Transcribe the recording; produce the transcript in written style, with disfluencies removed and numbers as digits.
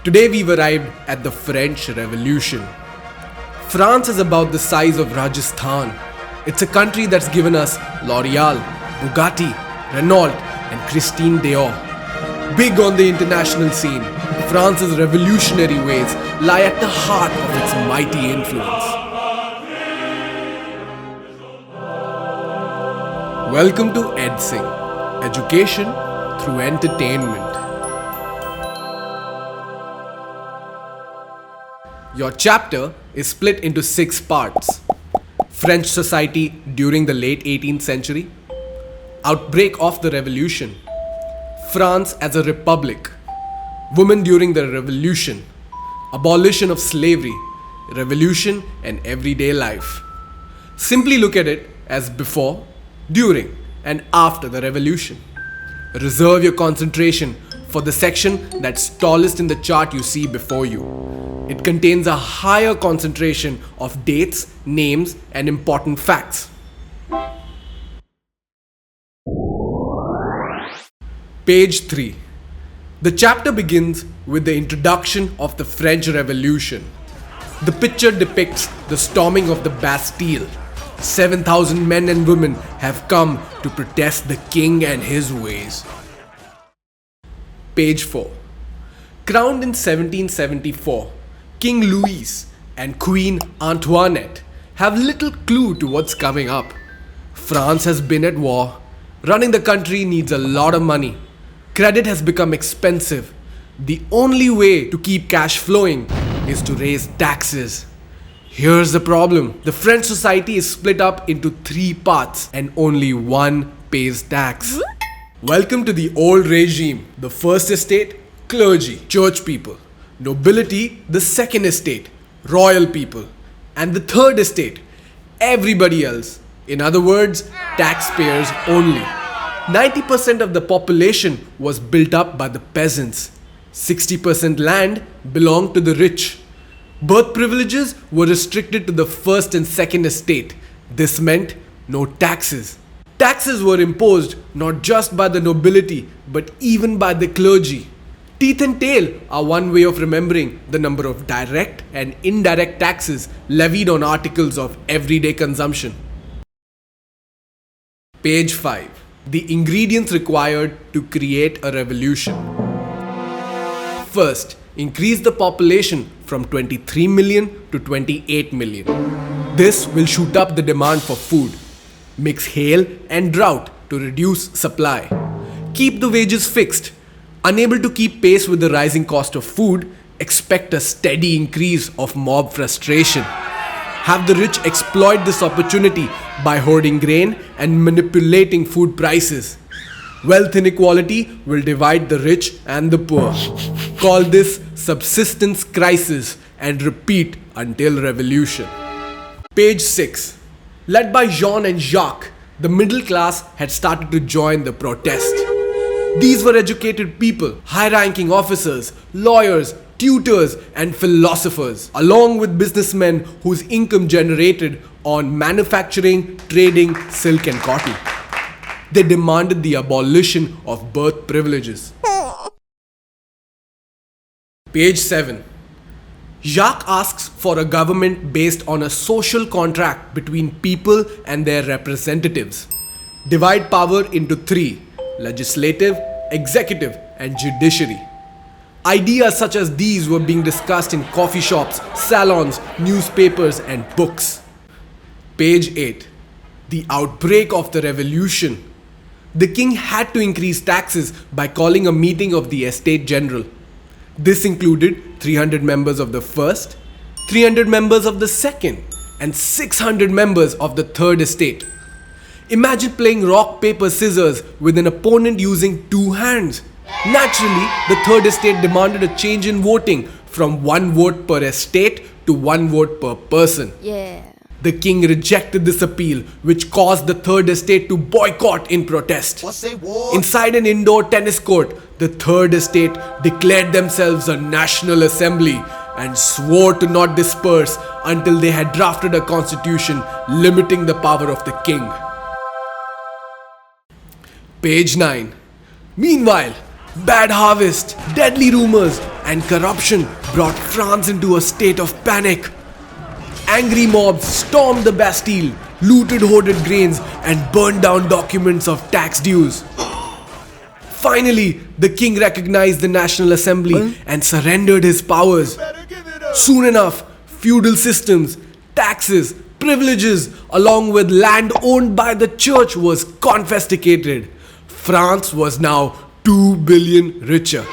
Today we've arrived at the French Revolution. France is about the size of Rajasthan. It's a country that's given us L'Oreal, Bugatti, Renault and Christian Dior. Big on the international scene, France's revolutionary ways lie at the heart of its mighty influence. Welcome to EdSing, education through entertainment. Your chapter is split into 6 parts. French society during the late 18th century, outbreak of the revolution, France as a republic, women during the revolution, abolition of slavery, revolution and everyday life. Simply look at it as before, during and after the revolution. Reserve your concentration for the section that's tallest in the chart you see before you. It contains a higher concentration of dates, names, and important facts. Page 3. The chapter begins with the introduction of the French Revolution. The picture depicts the storming of the Bastille. 7,000 men and women have come to protest the king and his ways. Page 4. Crowned in 1774, King Louis and Queen Antoinette have little clue to what's coming up. France has been at war. Running the country needs a lot of money. Credit has become expensive. The only way to keep cash flowing is to raise taxes. Here's the problem. The French society is split up into 3 parts and only one pays tax. Welcome to the old regime. The first estate, clergy, church people. Nobility, the second estate, royal people. And the third estate, everybody else. In other words, taxpayers only. 90% of the population was built up by the peasants. 60% land belonged to the rich. Birth privileges were restricted to the first and second estate. This meant no taxes. Taxes were imposed not just by the nobility but even by the clergy. Teeth and tail are one way of remembering the number of direct and indirect taxes levied on articles of everyday consumption. Page 5. The ingredients required to create a revolution. First, increase the population from 23 million to 28 million. This will shoot up the demand for food. Mix hail and drought to reduce supply. Keep the wages fixed. Unable to keep pace with the rising cost of food, expect a steady increase of mob frustration. Have the rich exploit this opportunity by hoarding grain and manipulating food prices. Wealth inequality will divide the rich and the poor. Call this subsistence crisis and repeat until revolution. Page 6. Led by Jean and Jacques, the middle class had started to join the protest. These were educated people, high-ranking officers, lawyers, tutors and philosophers, along with businessmen whose income generated on manufacturing, trading, silk and cotton. They demanded the abolition of birth privileges. Page 7. Jacques asks for a government based on a social contract between people and their representatives. Divide power into 3: legislative, executive and judiciary. Ideas such as these were being discussed in coffee shops, salons, newspapers and books. Page 8. The outbreak of the revolution. The king had to increase taxes by calling a meeting of the Estate General. This included 300 members of the first, 300 members of the second, and 600 members of the third estate. Imagine playing rock, paper, scissors with an opponent using 2 hands. Naturally, the third estate demanded a change in voting from 1 vote per estate to 1 vote per person. The king rejected this appeal, which caused the third estate to boycott in protest. Inside an indoor tennis court, the third estate declared themselves a national assembly and swore to not disperse until they had drafted a constitution limiting the power of the king. Page 9. Meanwhile, bad harvest, deadly rumors, and corruption brought France into a state of panic. Angry mobs stormed the Bastille, looted hoarded grains, and burned down documents of tax dues. Finally, the king recognized the National Assembly and surrendered his powers. Soon enough, feudal systems, taxes, privileges, along with land owned by the church was confiscated. France was now 2 billion richer.